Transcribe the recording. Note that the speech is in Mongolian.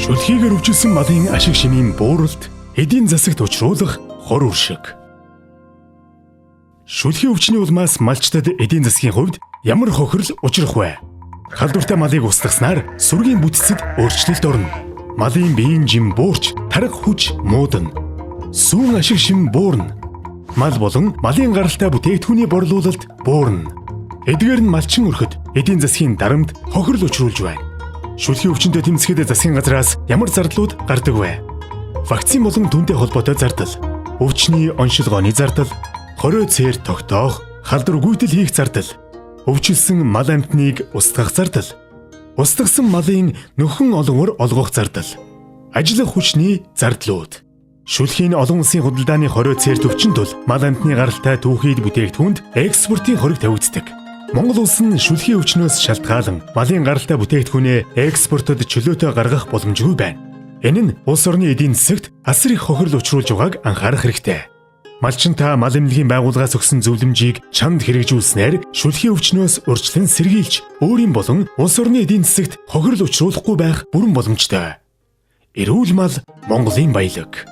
Шүлхийгээр өвчлсөн малын ашиг шимийн бууралд эдийн засагт учруулах хор үршиг. Шүлхий өвчний улмаас малчдад эдийн засгийн хувьд ямар хохирол учрах вэ? Халдвартай малыг устгаснаар сүргийн бүтцэд өөрчлөлт орно. Малын биеийн жим буурч, тарга хүч муудана. Сүүн ашиг шим буурна. Мал болон малын гаралтай бүтээгдэхүүний борлуулалт буурна. Эдгээр нь малчин өрхөд эдийн засгийн дарамт хохирол учруулж байна. Шүлхий өвчнөд тэмцэхэд засгийн газраас ямар зардлууд гардаг вэ? Вакцин болон түүнтэй холбоотой зардал, өвчний оншилгооны зардал, хорио цээр тогтоох, халдвар гүйтэл хийх зардал, өвчлсөн мал амьтныг устгах зардал, устгасан малын нөхөн олгомор олгох зардал, ажиллах хүчний зардлууд. Шүлхийн олон улсын худалдааны хорио цээр төвчин тул мал амьтны гаралтай түүхийд бүтээгдэхүүнд экспортын хориг тавигддаг. Монгол улс нь шүлхий өвчнөөс шалтгаалan малын гаралтай бүтээгдэхүүнээ экспортод чөлөөтэй гаргах боломжгүй байна. Энэ нь улс орны эдийн засагт асар их хохирол учруулж байгааг анхаарах хэрэгтэй. Малчин та мал эмнэлгийн байгууллагаас өгсөн зөвлөмжийг чамд хэрэгжүүлснээр шүлхий өвчнөөс урьдчилан сэргийлж, өөрийн болон улс орны эдийн засагт хохирол учруулахгүй байх бүрэн боломжтой. Эрүүл мал Монголын баялаг.